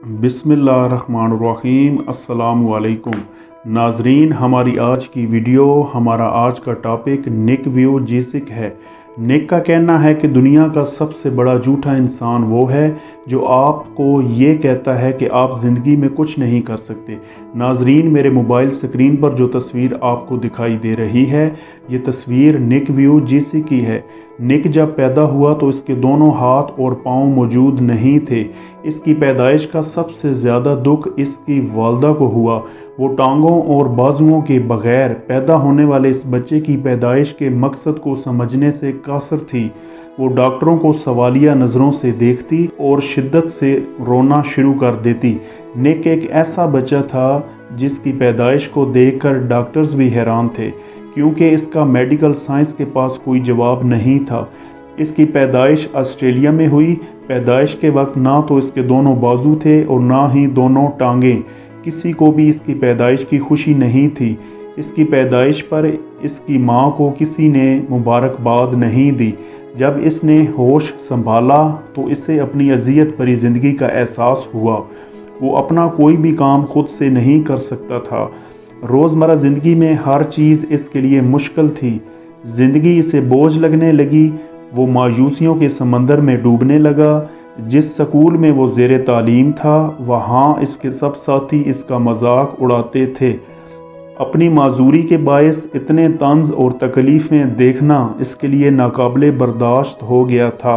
बिस्मिल्लाहिर्रहमानिर्रहीम। अस्सलामुअलैकुम नाजरीन, हमारी आज की वीडियो, हमारा आज का टॉपिक निक वुयजिसिक है। निक का कहना है कि दुनिया का सबसे बड़ा झूठा इंसान वो है जो आपको ये कहता है कि आप ज़िंदगी में कुछ नहीं कर सकते। नाजरीन, मेरे मोबाइल स्क्रीन पर जो तस्वीर आपको दिखाई दे रही है, ये तस्वीर निक वुयजिसिक की है। निक जब पैदा हुआ तो इसके दोनों हाथ और पाँव मौजूद नहीं थे। इसकी पैदाइश का सबसे ज़्यादा दुख इसकी वालदा को हुआ। वो टांगों और बाजुओं के बग़ैर पैदा होने वाले इस बच्चे की पैदाइश के मकसद को समझने से कासर थी। वो डॉक्टरों को सवालिया नज़रों से देखती और शिद्दत से रोना शुरू कर देती। निक एक ऐसा बच्चा था जिसकी पैदाइश को देखकर डॉक्टर्स भी हैरान थे, क्योंकि इसका मेडिकल साइंस के पास कोई जवाब नहीं था। इसकी पैदाइश ऑस्ट्रेलिया में हुई। पैदाइश के वक्त ना तो इसके दोनों बाजू थे और ना ही दोनों टांगें। किसी को भी इसकी पैदाइश की खुशी नहीं थी। इसकी पैदाइश पर इसकी माँ को किसी ने मुबारकबाद नहीं दी। जब इसने होश संभाला तो इसे अपनी अजियत भरी ज़िंदगी का एहसास हुआ। वो अपना कोई भी काम खुद से नहीं कर सकता था। रोज़मर्रा ज़िंदगी में हर चीज़ इसके लिए मुश्किल थी। ज़िंदगी इसे बोझ लगने लगी। वो मायूसियों के समंदर में डूबने लगा। जिस स्कूल में वो ज़ेरे तालीम था, वहाँ इसके सब साथी इसका मजाक उड़ाते थे। अपनी माजूरी के बायस इतने तंज और तकलीफ़ें देखना इसके लिए नाकाबिले बर्दाश्त हो गया था,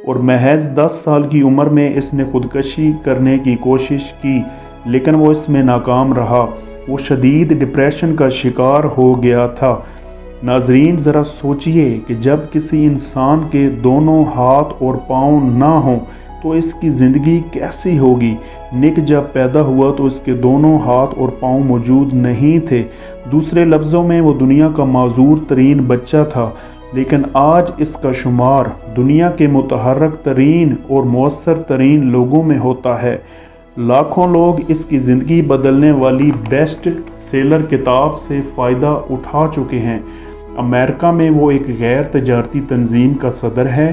और महज 10 साल की उम्र में इसने खुदकशी करने की कोशिश की, लेकिन वो इसमें नाकाम रहा। वो शदीद डिप्रेशन का शिकार हो गया था। नाजरीन, ज़रा सोचिए कि जब किसी इंसान के दोनों हाथ और पाँव ना हों तो इसकी ज़िंदगी कैसी होगी। निक जब पैदा हुआ तो इसके दोनों हाथ और पाँव मौजूद नहीं थे। दूसरे लफ्ज़ों में वो दुनिया का माजूर तरीन बच्चा था, लेकिन आज इसका शुमार दुनिया के मुतहर्रक तरीन और मौसर तरीन लोगों में होता है। लाखों लोग इसकी ज़िंदगी बदलने वाली बेस्ट सेलर किताब से फ़ायदा उठा चुके हैं। अमेरिका में वो एक गैर तजारती तंजीम का सदर है।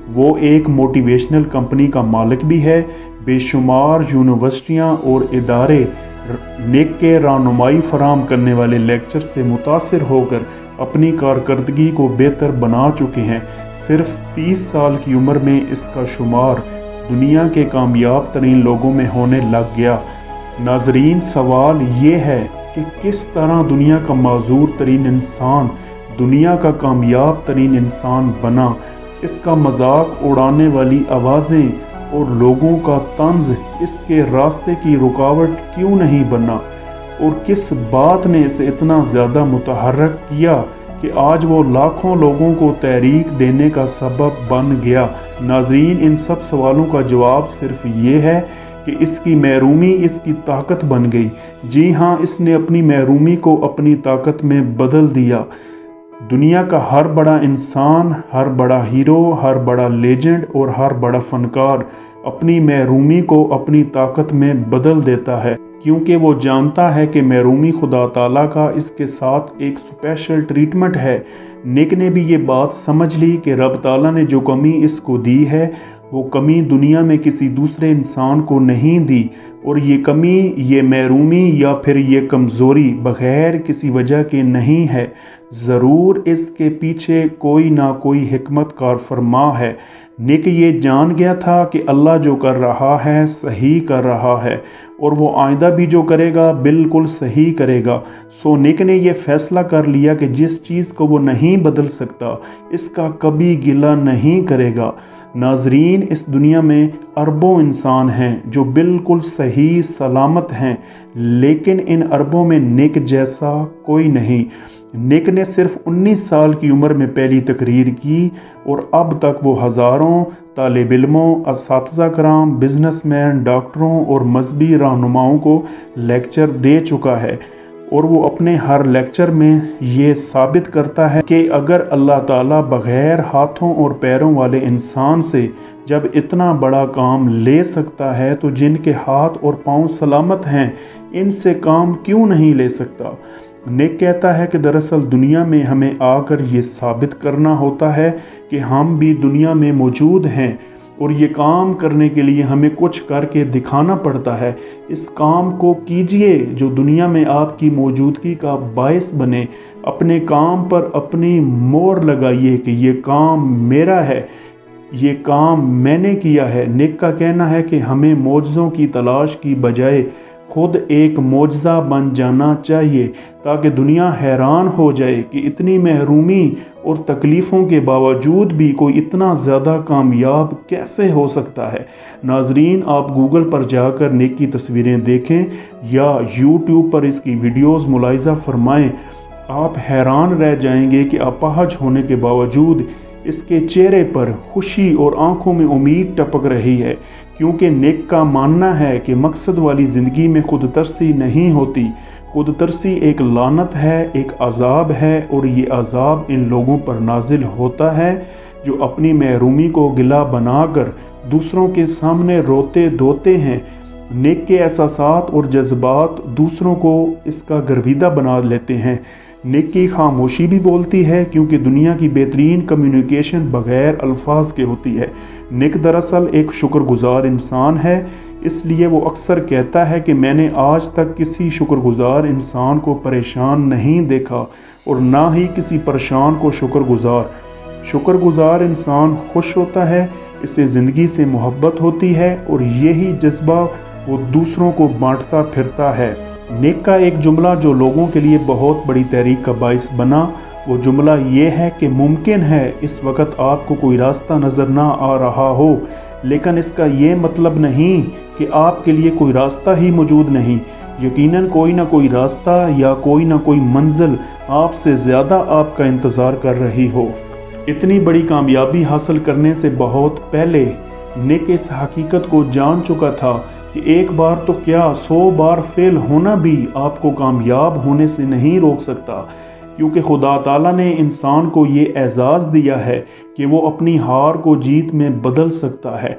वो एक मोटिवेशनल कंपनी का मालिक भी है। बेशुमार यूनिवर्सिटियाँ और इदारे निक के रहनुमाई फराम करने वाले लेक्चर से मुतासिर होकर अपनी कारकर्दगी को बेहतर बना चुके हैं। सिर्फ 30 साल की उम्र में इसका शुमार दुनिया के कामयाब तरीन लोगों में होने लग गया। नाजरीन, सवाल ये है कि किस तरह दुनिया का माजूर तरीन इंसान दुनिया का कामयाब तरीन इंसान बना। इसका मजाक उड़ाने वाली आवाज़ें और लोगों का तंज इसके रास्ते की रुकावट क्यों नहीं बना, और किस बात ने इसे इतना ज़्यादा मुतहर्रक किया कि आज वो लाखों लोगों को तहरीक देने का सबब बन गया। नाज़रीन, इन सब सवालों का जवाब सिर्फ ये है कि इसकी महरूमी इसकी ताकत बन गई। जी हाँ, इसने अपनी महरूमी को अपनी ताकत में बदल दिया। दुनिया का हर बड़ा इंसान, हर बड़ा हीरो, हर बड़ा लेजेंड और हर बड़ा फनकार अपनी महरूमी को अपनी ताकत में बदल देता है, क्योंकि वो जानता है कि महरूमी खुदा ताला का इसके साथ एक स्पेशल ट्रीटमेंट है। निक ने भी ये बात समझ ली कि रब ताला ने जो कमी इसको दी है, वो कमी दुनिया में किसी दूसरे इंसान को नहीं दी, और ये कमी, ये महरूमी या फिर ये कमज़ोरी बग़ैर किसी वजह के नहीं है। ज़रूर इसके पीछे कोई ना कोई हिकमत कार फरमा है। निक ये जान गया था कि अल्लाह जो कर रहा है सही कर रहा है, और वो आइंदा भी जो करेगा बिल्कुल सही करेगा। सो निक ने ये फ़ैसला कर लिया कि जिस चीज़ को वो नहीं बदल सकता, इसका कभी गिला नहीं करेगा। नाजरीन, इस दुनिया में अरबों इंसान हैं जो बिल्कुल सही सलामत हैं, लेकिन इन अरबों में निक जैसा कोई नहीं। निक ने सिर्फ 19 साल की उम्र में पहली तकरीर की, और अब तक वो हज़ारों तालिब इल्मों, असातिज़ा कराम, बिजनेसमैन, डॉक्टरों और मजहबी रहनुमाओं को लेक्चर दे चुका है। और वो अपने हर लेक्चर में ये साबित करता है कि अगर अल्लाह ताला बग़ैर हाथों और पैरों वाले इंसान से जब इतना बड़ा काम ले सकता है, तो जिनके हाथ और पाँव सलामत हैं, इनसे काम क्यों नहीं ले सकता। निक कहता है कि दरअसल दुनिया में हमें आकर ये साबित करना होता है कि हम भी दुनिया में मौजूद हैं। اور یہ کام کرنے کے لیے ہمیں کچھ کر کے دکھانا پڑتا ہے۔ اس کام کو کیجئے جو دنیا میں آپ کی موجودگی کا باعث بنے۔ اپنے کام پر اپنی مہر لگائیے کہ یہ کام میرا ہے، یہ کام میں نے کیا ہے۔ نک کا کہنا ہے کہ ہمیں معجزوں کی تلاش کی بجائے خود ایک معجزہ بن جانا چاہیے، تاکہ دنیا حیران ہو جائے کہ اتنی محرومی اور تکلیفوں کے باوجود بھی کوئی اتنا زیادہ کامیاب کیسے ہو سکتا ہے۔ ناظرین، آپ گوگل پر جا کر نک کی تصویریں دیکھیں یا یوٹیوب پر اس کی ویڈیوز ملاحظہ فرمائیں، آپ حیران رہ جائیں گے کہ اپاہج ہونے کے باوجود اس کے چہرے پر خوشی اور آنکھوں میں امید ٹپک رہی ہے، کیونکہ نک کا ماننا ہے کہ مقصد والی زندگی میں خود ترسی نہیں ہوتی۔ خود ترسی ایک لعنت ہے، ایک عذاب ہے، اور یہ عذاب ان لوگوں پر نازل ہوتا ہے جو اپنی محرومی کو گلہ بنا کر دوسروں کے سامنے روتے دھوتے ہیں۔ نک کے احساسات اور جذبات دوسروں کو اس کا گرویدہ بنا لیتے ہیں۔ نک کی خاموشی بھی بولتی ہے، کیونکہ دنیا کی بہترین کمیونیکیشن بغیر الفاظ کے ہوتی ہے۔ نک دراصل ایک شکر گزار انسان ہے، اس لیے وہ اکثر کہتا ہے کہ میں نے آج تک کسی شکر گزار انسان کو پریشان نہیں دیکھا اور نہ ہی کسی پریشان کو شکر گزار انسان خوش ہوتا ہے، اسے زندگی سے محبت ہوتی ہے اور یہی جذبہ وہ دوسروں کو بانٹتا پھرتا ہے۔ نک کا ایک جملہ جو لوگوں کے لیے بہت بڑی تحریک کا باعث بنا، وہ جملہ یہ ہے کہ ممکن ہے اس وقت آپ کو کوئی راستہ نظر نہ آ رہا ہو، لیکن اس کا یہ مطلب نہیں کہ آپ کے لیے کوئی راستہ ہی موجود نہیں۔ یقیناً کوئی نہ کوئی راستہ یا کوئی نہ کوئی منزل آپ سے زیادہ آپ کا انتظار کر رہی ہو۔ اتنی بڑی کامیابی حاصل کرنے سے بہت پہلے نک اس حقیقت کو جان چکا تھا کہ ایک بار تو کیا 100 بار فیل ہونا بھی آپ کو کامیاب ہونے سے نہیں روک سکتا، کیونکہ خدا تعالیٰ نے انسان کو یہ اعزاز دیا ہے کہ وہ اپنی ہار کو جیت میں بدل سکتا ہے۔